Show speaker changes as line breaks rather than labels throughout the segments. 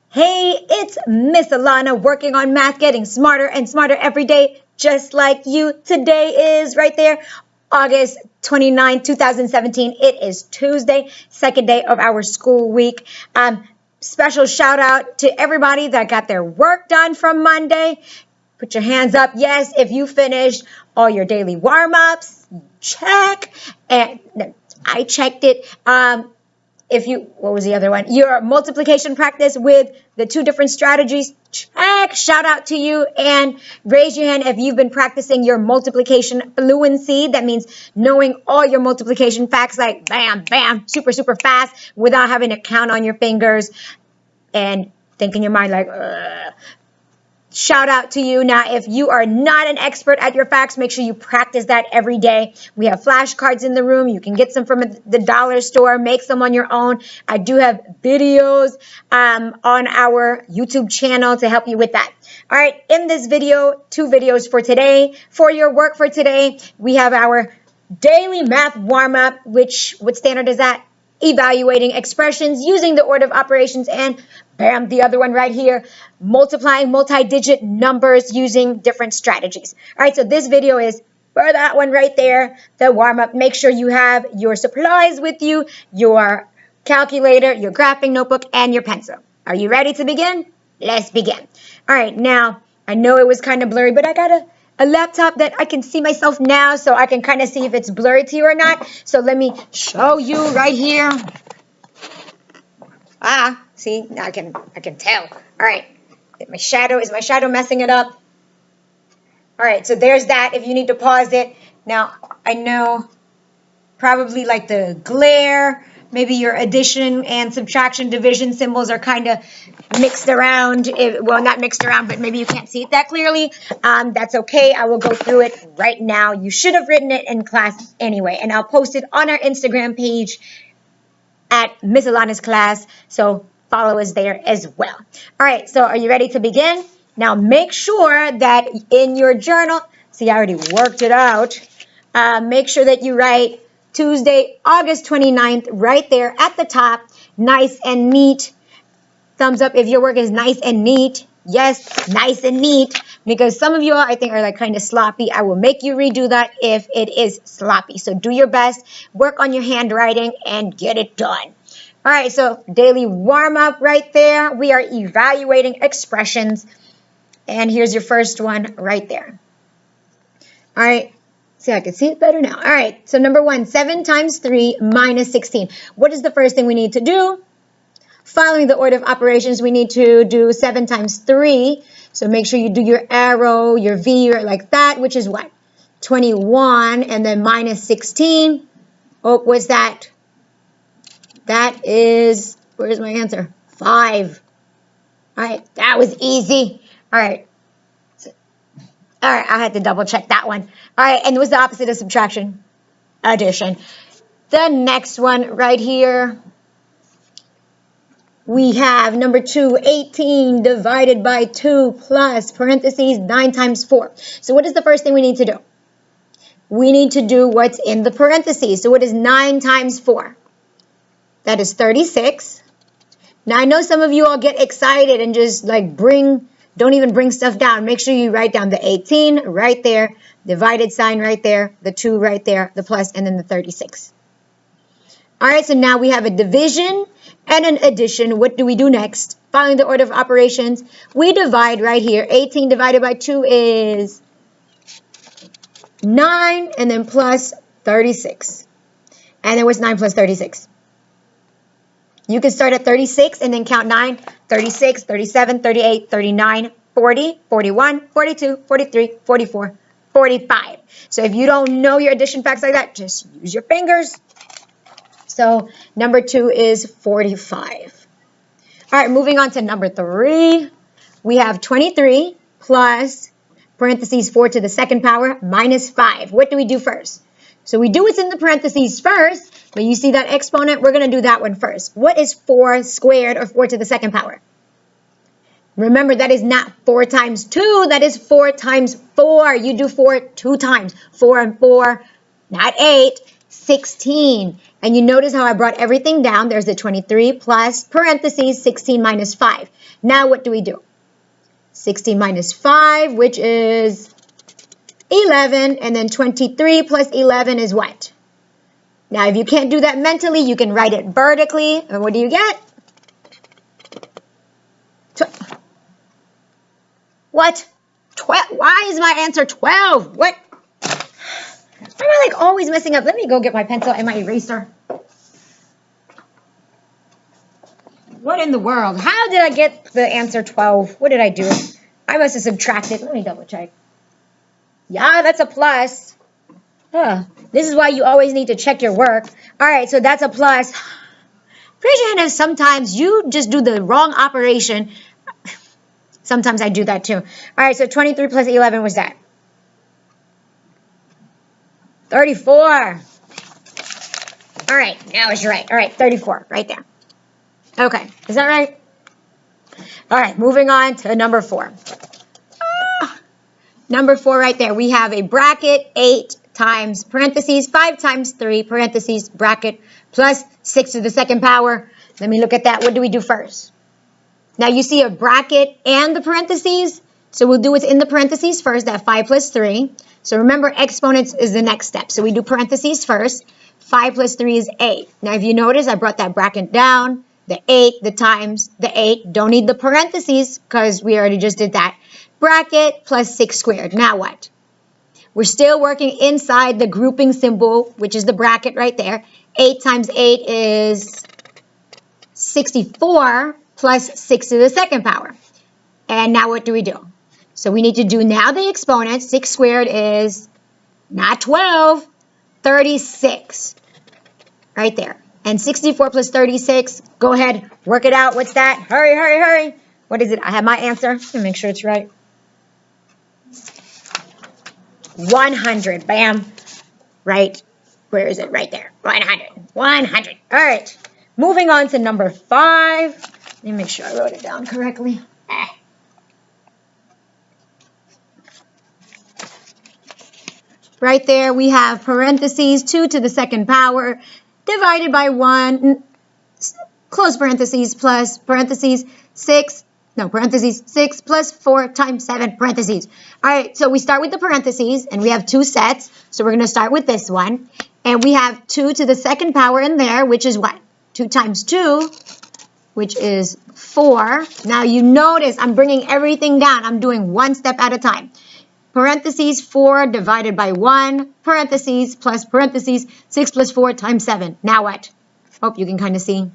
Hey, it's Miss Alana working on math, getting smarter and smarter every day, just like you. Today is right there, August 29, 2017. It is Tuesday, second day of our school week. Special shout out to everybody that got their work done from Monday. Put your hands up. Yes, if you finished all your daily warm-ups, check. And I checked it. What was the other one? Your multiplication practice with the two different strategies, check. Shout out to you and raise your hand if you've been practicing your multiplication fluency. That means knowing all your multiplication facts like bam, bam, super, super fast without having to count on your fingers and think in your mind like, ugh. Shout out to you. Now, if you are not an expert at your facts, make sure you practice that every day. We have flashcards in the room. You can get some from the dollar store, make some on your own. I do have videos on our YouTube channel to help you with that. All right, in this video, two videos for today. For your work for today, we have our daily math warm-up, which, what standard is that? Evaluating expressions using the order of operations, and bam, the other one right here, multiplying multi-digit numbers using different strategies. All right, so this video is for that one right there, the warm-up. Make sure you have your supplies with you, your calculator, your graphing notebook, and your pencil. Are you ready to begin? Let's begin. All right, now, I know it was kind of blurry, but I got a laptop that I can see myself now, so I can kind of see if it's blurry to you or not. So let me show you right here. See, now I can tell. All right, is my shadow messing it up? All right, so there's that. If you need to pause it. Now, I know probably like the glare, maybe your addition and subtraction division symbols are kind of mixed around. Well, not mixed around, but maybe you can't see it that clearly. That's okay. I will go through it right now. You should have written it in class anyway, and I'll post it on our Instagram page at Miss Alana's class, so follow us there as well. All right, so are you ready to begin? Now, make sure that in your journal, see, I already worked it out. Make sure that you write Tuesday, August 29th, right there at the top, nice and neat. Thumbs up if your work is nice and neat. Yes, nice and neat. Because some of you all, I think, are like kind of sloppy. I will make you redo that if it is sloppy. So do your best, work on your handwriting, and get it done. All right, so daily warm-up right there. We are evaluating expressions. And here's your first one right there. All right. See, I can see it better now. All right, so number one, 7 times 3 minus 16. What is the first thing we need to do? Following the order of operations, we need to do 7 times 3. So make sure you do your arrow, your V, or like that, which is what? 21, and then minus 16. Oh, what's that? That is, where's my answer? 5. All right, that was easy. All right. All right, I had to double check that one. All right, and what's the opposite of subtraction? Addition. The next one right here, we have number 2, 18 divided by 2 plus parentheses 9 times 4. So what is the first thing we need to do? We need to do what's in the parentheses. So what is 9 times 4? That is 36. Now I know some of you all get excited and just like don't even bring stuff down. Make sure you write down the 18 right there, divided sign right there, the 2 right there, the plus, and then the 36. All right, so now we have a division and an addition. What do we do next? Following the order of operations, we divide right here. 18 divided by 2 is 9, and then plus 36. And then what's 9 plus 36? You can start at 36 and then count 9, 36, 37, 38, 39, 40, 41, 42, 43, 44, 45. So if you don't know your addition facts like that, just use your fingers. So number 2 is 45. All right, moving on to number 3. We have 23 plus parentheses 4 to the second power minus 5. What do we do first? So we do what's in the parentheses first, but you see that exponent? We're going to do that one first. What is 4 squared or 4 to the second power? Remember, that is not 4 times 2. That is 4 times 4. You do 4 2 times. 4 and 4, not 8. 16. And you notice how I brought everything down. There's the 23 plus parentheses 16 minus 5. Now what do we do? 16 minus 5, which is 11, and then 23 plus 11 is what? Now, if you can't do that mentally, you can write it vertically. And what do you get? What? 12. Why is my answer 12? What? Why am I like always messing up? Let me go get my pencil and my eraser. What in the world? How did I get the answer 12? What did I do? I must have subtracted. Let me double check. Yeah, that's a plus. This is why you always need to check your work. All right, so that's a plus. Raise your hand if sometimes you just do the wrong operation. Sometimes I do that too. All right, so 23 plus 11 was that? 34. All right, now it's right. All right, 34, right there. Okay, is that right? All right, moving on to number 4. Number 4 right there, we have a bracket 8 times parentheses 5 times 3 parentheses bracket plus 6 to the second power. Let me look at that. What do we do first? Now you see a bracket and the parentheses. So we'll do what's in the parentheses first, that 5 plus 3. So remember, exponents is the next step. So we do parentheses first. 5 plus 3 is 8. Now if you notice, I brought that bracket down. The 8, the times, the 8. Don't need the parentheses because we already just did that. Bracket plus 6 squared. Now what? We're still working inside the grouping symbol, which is the bracket right there. 8 times 8 is 64 plus 6 to the second power. And now what do we do? So we need to do now the exponent. 6 squared is not 12, 36. Right there. And 64 plus 36, go ahead, work it out. What's that? Hurry, hurry, hurry. What is it? I have my answer. Let me make sure it's right. 100. Bam. Right. Where is it? Right there. 100. 100. All right. Moving on to number 5. Let me make sure I wrote it down correctly. Right there, we have parentheses 2 to the second power divided by 1, close parentheses, plus parentheses 6, no, parentheses 6 plus 4 times 7 parentheses. All right, so we start with the parentheses, and we have 2 sets. So we're going to start with this one. And we have 2 to the second power in there, which is what? 2 times 2, which is 4. Now you notice I'm bringing everything down. I'm doing one step at a time. Parentheses 4 divided by 1, parentheses plus parentheses 6 plus 4 times 7. Now what? Oh, you can kind of see.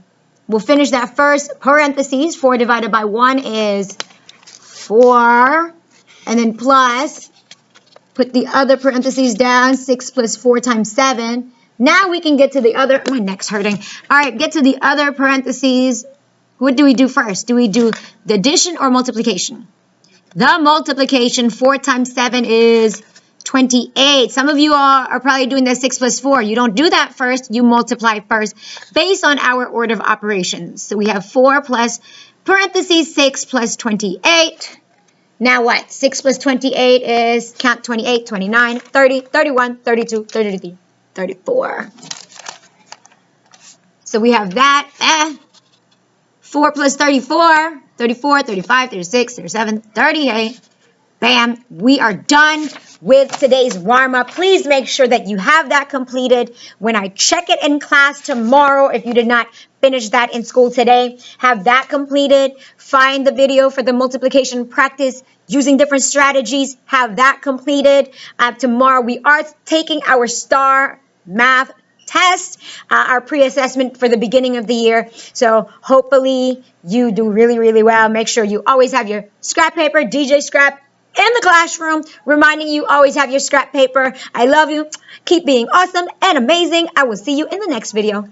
We'll finish that first. Parentheses 4 divided by 1 is 4. And then plus, put the other parentheses down, 6 plus 4 times 7. Now we can get to the other, my neck's hurting. All right, get to the other parentheses. What do we do first? Do we do the addition or multiplication? The multiplication, 4 times 7 is 28. Some of you are probably doing the 6 plus 4. You don't do that first. You multiply first based on our order of operations. So we have 4 plus parentheses 6 plus 28. Now what? 6 plus 28 is, count 28, 29, 30, 31, 32, 33, 34. So we have that. 4 plus 34. 34, 35, 36, 37, 38. Bam. We are done with today's warm-up. Please make sure that you have that completed. When I check it in class tomorrow, if you did not finish that in school today, have that completed. Find the video for the multiplication practice using different strategies. Have that completed. Tomorrow we are taking our STAR math test, our pre-assessment for the beginning of the year. So hopefully you do really, really well. Make sure you always have your scrap paper, DJ Scrap, in the classroom, reminding you always have your scrap paper. I love you. Keep being awesome and amazing. I will see you in the next video.